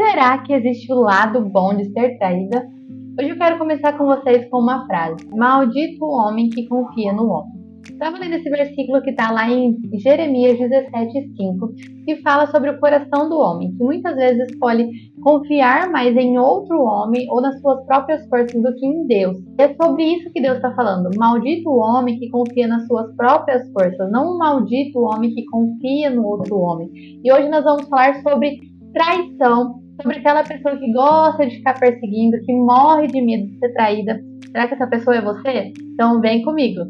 Será que existe o lado bom de ser traída? Hoje eu quero começar com vocês com uma frase. Maldito o homem que confia no homem. Estava lendo esse versículo que está lá em Jeremias 17:5, que fala sobre o coração do homem, que muitas vezes escolhe confiar mais em outro homem ou nas suas próprias forças do que em Deus. E é sobre isso que Deus está falando. Maldito o homem que confia nas suas próprias forças, não o maldito o homem que confia no outro homem. E hoje nós vamos falar sobre traição, sobre aquela pessoa que gosta de ficar perseguindo, que morre de medo de ser traída. Será que essa pessoa é você? Então vem comigo!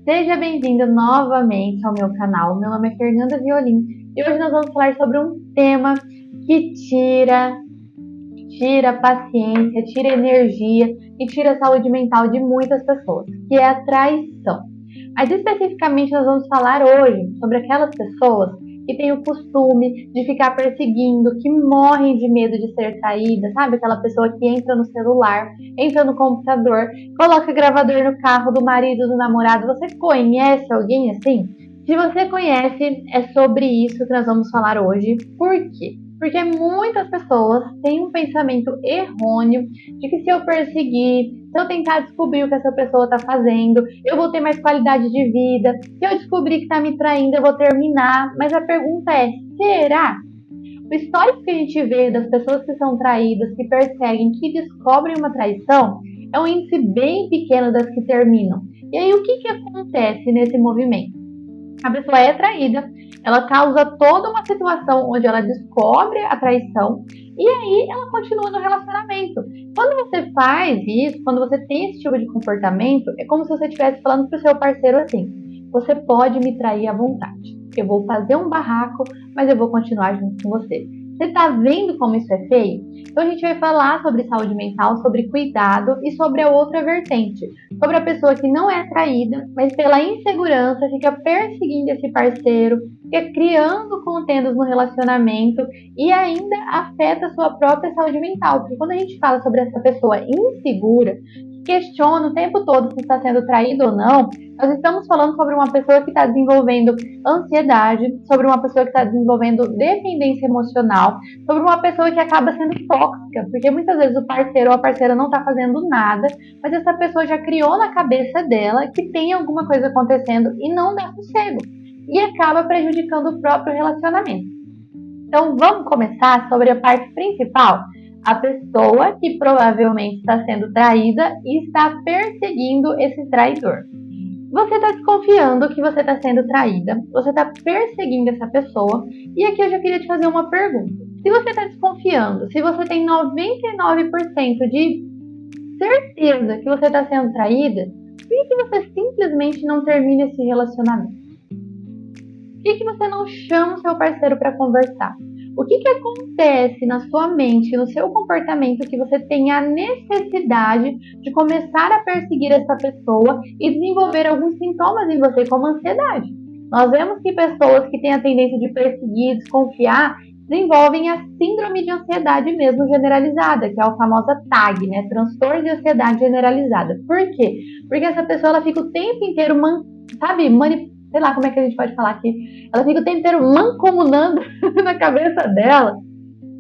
Seja bem-vindo novamente ao meu canal. Meu nome é Fernanda Violim e hoje nós vamos falar sobre um tema que tira paciência, tira energia e tira a saúde mental de muitas pessoas, que é a traição. Mas especificamente nós vamos falar hoje sobre aquelas pessoas que têm o costume de ficar perseguindo, que morrem de medo de ser traída, sabe? Aquela pessoa que entra no celular, entra no computador, coloca gravador no carro do marido, do namorado. Você conhece alguém assim? Se você conhece, é sobre isso que nós vamos falar hoje. Por quê? Porque muitas pessoas têm um pensamento errôneo de que se eu perseguir, se eu tentar descobrir o que essa pessoa está fazendo, eu vou ter mais qualidade de vida. Se eu descobrir que está me traindo, eu vou terminar. Mas a pergunta é, será? O histórico que a gente vê das pessoas que são traídas, que perseguem, que descobrem uma traição, é um índice bem pequeno das que terminam. E aí o que acontece nesse movimento? A pessoa é traída, ela causa toda uma situação onde ela descobre a traição e aí ela continua no relacionamento. Quando você faz isso, quando você tem esse tipo de comportamento, é como se você estivesse falando para o seu parceiro assim: você pode me trair à vontade, eu vou fazer um barraco, mas eu vou continuar junto com você. Você está vendo como isso é feio? Então a gente vai falar sobre saúde mental, sobre cuidado e sobre a outra vertente, sobre a pessoa que não é traída, mas pela insegurança fica perseguindo esse parceiro, fica criando contendas no relacionamento e ainda afeta a sua própria saúde mental. Porque quando a gente fala sobre essa pessoa insegura, questiona o tempo todo se está sendo traído ou não, nós estamos falando sobre uma pessoa que está desenvolvendo ansiedade, sobre uma pessoa que está desenvolvendo dependência emocional, sobre uma pessoa que acaba sendo tóxica, porque muitas vezes o parceiro ou a parceira não está fazendo nada, mas essa pessoa já criou na cabeça dela que tem alguma coisa acontecendo e não dá sossego, e acaba prejudicando o próprio relacionamento. Então vamos começar sobre a parte principal. A pessoa que provavelmente está sendo traída e está perseguindo esse traidor. Você está desconfiando que você está sendo traída, você está perseguindo essa pessoa, e aqui eu já queria te fazer uma pergunta. Se você está desconfiando, se você tem 99% de certeza que você está sendo traída, por que você simplesmente não termina esse relacionamento? Por que você não chama o seu parceiro para conversar? O que acontece na sua mente, no seu comportamento, que você tem a necessidade de começar a perseguir essa pessoa e desenvolver alguns sintomas em você, como ansiedade? Nós vemos que pessoas que têm a tendência de perseguir, desconfiar, desenvolvem a síndrome de ansiedade mesmo generalizada, que é a famosa TAG, né? Transtorno de ansiedade generalizada. Por quê? Porque essa pessoa ela fica o tempo inteiro, sei lá como é que a gente pode falar aqui, ela fica o tempo inteiro mancomunando na cabeça dela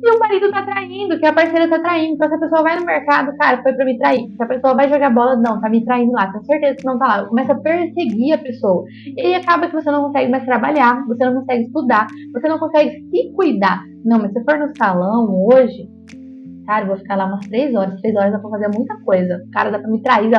que o marido tá traindo, que a parceira tá traindo. Então se a pessoa vai no mercado, cara, foi pra me trair. Se a pessoa vai jogar bola, não, tá me traindo lá, tenho certeza que não tá lá. Começa a perseguir a pessoa. E aí acaba que você não consegue mais trabalhar, você não consegue estudar, você não consegue se cuidar. Não, mas se for no salão hoje, cara, eu vou ficar lá umas 3 horas dá pra fazer muita coisa. Cara, dá pra me trair,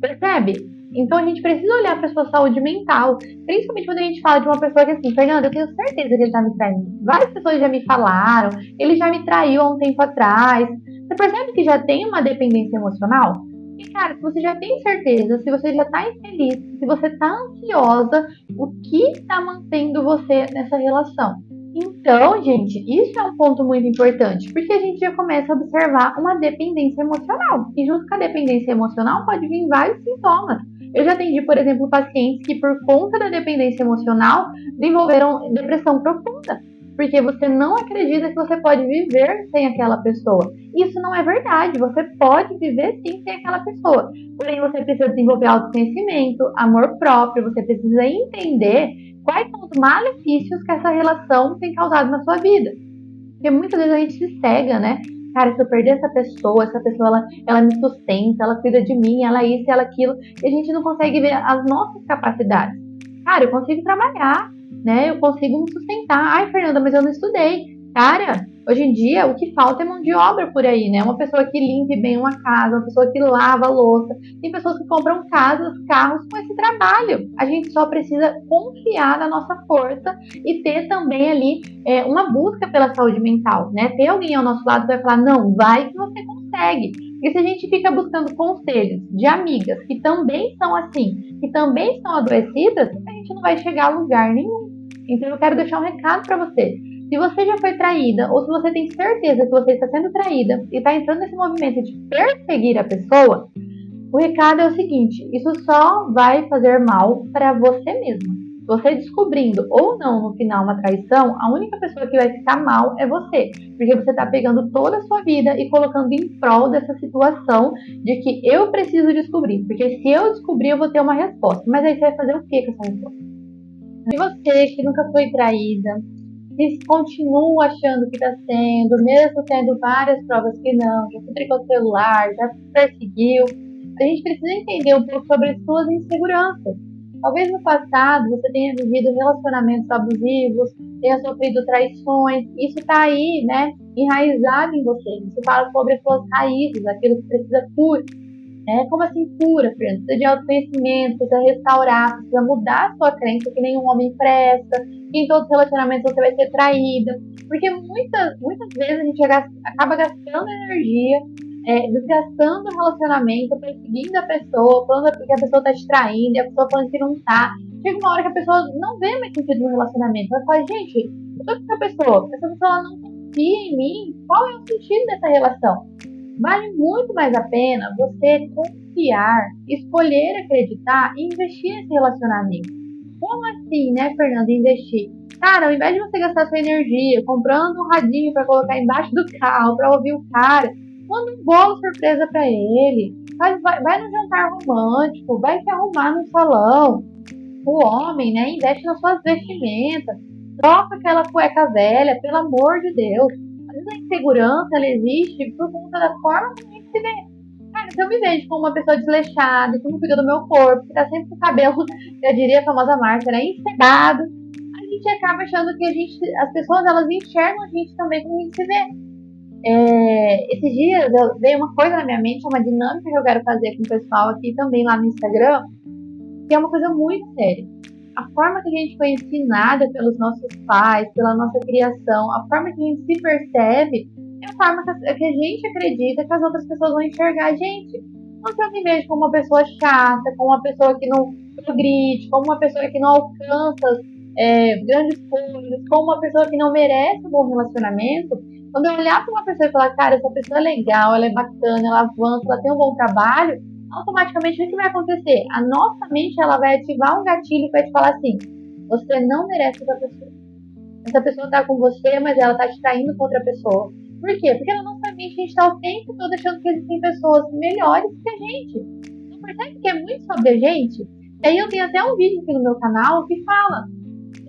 percebe? Então a gente precisa olhar para a sua saúde mental, principalmente quando a gente fala de uma pessoa que assim, Fernanda, eu tenho certeza que ele está me traindo. Várias pessoas já me falaram, ele já me traiu há um tempo atrás. Você percebe que já tem uma dependência emocional? E cara, se você já tem certeza, se você já está infeliz, se você está ansiosa, o que está mantendo você nessa relação? Então, gente, isso é um ponto muito importante, porque a gente já começa a observar uma dependência emocional. E junto com a dependência emocional pode vir vários sintomas. Eu já atendi, por exemplo, pacientes que por conta da dependência emocional desenvolveram depressão profunda. porque você não acredita que você pode viver sem aquela pessoa. Isso não é verdade, você pode viver sim sem aquela pessoa. Porém, você precisa desenvolver autoconhecimento, amor próprio, você precisa entender quais são os malefícios que essa relação tem causado na sua vida. Porque muitas vezes a gente se cega, né? Cara, se eu perder essa pessoa ela me sustenta, ela cuida de mim, ela isso, ela aquilo, e a gente não consegue ver as nossas capacidades. Cara, eu consigo trabalhar, né? Eu consigo me sustentar. Ai, Fernanda, mas eu não estudei. Cara, hoje em dia o que falta é mão de obra por aí, né? Uma pessoa que limpe bem uma casa, uma pessoa que lava a louça. Tem pessoas que compram casas, carros com esse trabalho. A gente só precisa confiar na nossa força e ter também ali uma busca pela saúde mental, né? Ter alguém ao nosso lado que vai falar, não, vai que você consegue. Porque se a gente fica buscando conselhos de amigas que também são assim, que também estão adoecidas, a gente não vai chegar a lugar nenhum. Então eu quero deixar um recado para você. Se você já foi traída, ou se você tem certeza que você está sendo traída e está entrando nesse movimento de perseguir a pessoa, o recado é o seguinte: isso só vai fazer mal para você mesma. Você descobrindo ou não no final uma traição, a única pessoa que vai ficar mal é você. Porque você está pegando toda a sua vida e colocando em prol dessa situação de que eu preciso descobrir. Porque se eu descobrir, eu vou ter uma resposta. Mas aí você vai fazer o que com essa resposta? E você que nunca foi traída, que continua achando que está sendo, mesmo tendo várias provas que não, já tricou o celular, já perseguiu, a gente precisa entender um pouco sobre as suas inseguranças. Talvez no passado você tenha vivido relacionamentos abusivos, tenha sofrido traições, isso está aí, né, enraizado em você. Isso fala sobre as suas raízes, aquilo que precisa cura. Como assim cura, Fernanda? Precisa de autoconhecimento, precisa restaurar, precisa mudar a sua crença que nenhum homem presta, que em todos os relacionamentos você vai ser traída. Porque muitas vezes a gente acaba gastando energia, desgastando o relacionamento, perseguindo a pessoa, falando que a pessoa está te traindo, e a pessoa falando que não tá. Chega uma hora que a pessoa não vê mais sentido no relacionamento. Ela fala, gente, eu tô com essa pessoa ela não confia em mim, qual é o sentido dessa relação? Vale muito mais a pena você confiar, escolher acreditar e investir nesse relacionamento. Como assim, né, Fernanda, investir? Cara, ao invés de você gastar sua energia comprando um radinho para colocar embaixo do carro, para ouvir o cara, manda um bolo surpresa para ele. Vai no jantar romântico, vai se arrumar no salão. O homem, né, investe nas suas vestimentas. Troca aquela cueca velha, pelo amor de Deus. Às vezes a insegurança ela existe por conta da forma que a gente se vê. Cara, se eu me vejo como uma pessoa desleixada, que não cuida do meu corpo, que tá sempre com o cabelo, eu diria a famosa Marta, né, encebado, a gente acaba achando que as pessoas elas enxergam a gente também como a gente se vê. Esses dias veio uma coisa na minha mente, uma dinâmica que eu quero fazer com o pessoal aqui também lá no Instagram, que é uma coisa muito séria. A forma que a gente foi ensinada pelos nossos pais, pela nossa criação, a forma que a gente se percebe, é a forma que a gente acredita que as outras pessoas vão enxergar a gente. Não se eu me vejo como uma pessoa chata, como uma pessoa que não progride, como uma pessoa que não alcança grandes coisas, como uma pessoa que não merece um bom relacionamento. Quando eu olhar para uma pessoa e falar, cara, essa pessoa é legal, ela é bacana, ela avança, ela tem um bom trabalho, automaticamente o que vai acontecer? A nossa mente ela vai ativar um gatilho que vai te falar assim: você não merece essa pessoa. Essa pessoa tá com você, mas ela tá te traindo com outra pessoa. Por quê? Porque na nossa mente a gente tá o tempo todo achando que existem pessoas melhores que a gente. Não percebe que é muito sobre a gente? E aí eu tenho até um vídeo aqui no meu canal que fala: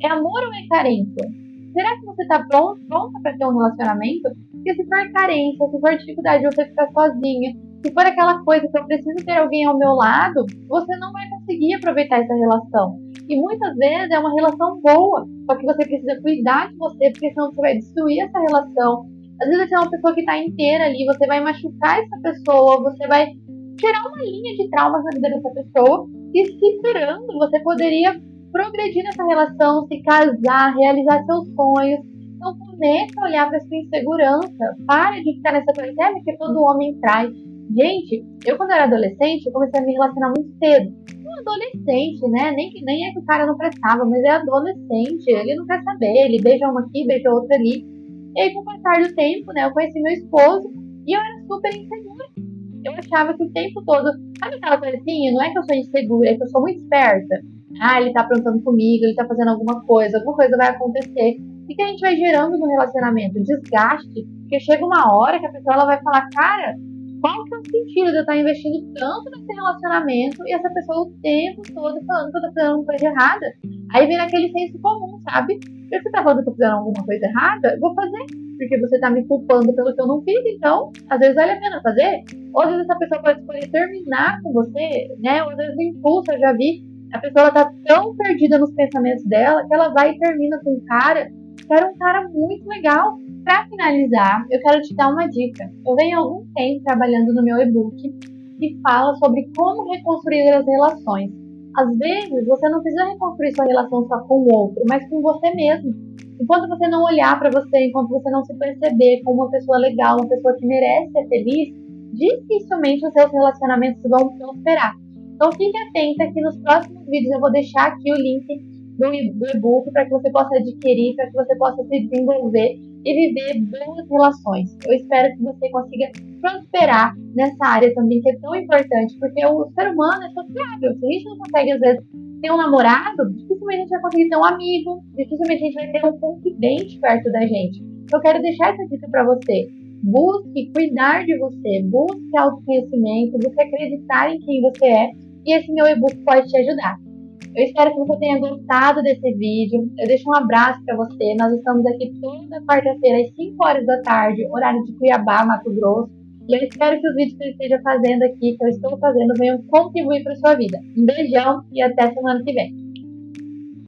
é amor ou é carência? Será que você tá pronta para ter um relacionamento? Porque se for carência, se for dificuldade de você ficar sozinha, se for aquela coisa que eu preciso ter alguém ao meu lado, você não vai conseguir aproveitar essa relação. E muitas vezes é uma relação boa, só que você precisa cuidar de você, porque senão você vai destruir essa relação. Às vezes você é uma pessoa que está inteira ali, você vai machucar essa pessoa, você vai gerar uma linha de traumas na vida dessa pessoa, e se curando, você poderia progredir nessa relação, se casar, realizar seus sonhos. Então comece a olhar para sua insegurança, pare de ficar nessa coisa, porque todo homem trai. Gente, eu quando era adolescente, eu comecei a me relacionar muito cedo. Um adolescente, né? Nem é que o cara não prestava, mas é adolescente, ele não quer saber, ele beija uma aqui, beija outra ali. E aí, com o passar do tempo, né, eu conheci meu esposo e eu era super insegura. Eu achava que o tempo todo, sabe aquela coisa assim, não é que eu sou insegura, é que eu sou muito esperta. Ah, ele tá aprontando comigo, ele tá fazendo alguma coisa vai acontecer. E que a gente vai gerando no relacionamento? Desgaste, porque chega uma hora que a pessoa ela vai falar, cara, qual que é o sentido de eu estar investindo tanto nesse relacionamento e essa pessoa o tempo todo falando que eu tô fazendo alguma coisa errada? Aí vem aquele senso comum, sabe? Se você tá falando que eu tô fazendo alguma coisa errada, eu vou fazer. Porque você tá me culpando pelo que eu não fiz, então, às vezes vale a pena fazer. Ou às vezes essa pessoa pode escolher terminar com você, né? Ou às vezes o impulso, eu já vi. A pessoa ela tá tão perdida nos pensamentos dela que ela vai e termina com um cara que era um cara muito legal. Para finalizar, eu quero te dar uma dica. Eu venho há algum tempo trabalhando no meu e-book que fala sobre como reconstruir as relações. Às vezes, você não precisa reconstruir sua relação só com o outro, mas com você mesmo. Enquanto você não olhar para você, enquanto você não se perceber como uma pessoa legal, uma pessoa que merece ser feliz, dificilmente os seus relacionamentos vão prosperar. Então fique atenta que nos próximos vídeos eu vou deixar aqui o link do e-book para que você possa adquirir, para que você possa se desenvolver e viver boas relações. Eu espero que você consiga prosperar nessa área também, que é tão importante, porque o ser humano é sociável. Se a gente não consegue, às vezes, ter um namorado, dificilmente a gente vai conseguir ter um amigo, dificilmente a gente vai ter um confidente perto da gente. Então, eu quero deixar essa dica para você. Busque cuidar de você, busque autoconhecimento, busque acreditar em quem você é, e esse meu e-book pode te ajudar. Eu espero que você tenha gostado desse vídeo. Eu deixo um abraço para você. Nós estamos aqui toda quarta-feira às 5 horas da tarde, horário de Cuiabá, Mato Grosso. E eu espero que os vídeos que eu esteja fazendo aqui, que eu estou fazendo, venham contribuir para a sua vida. Um beijão e até semana que vem.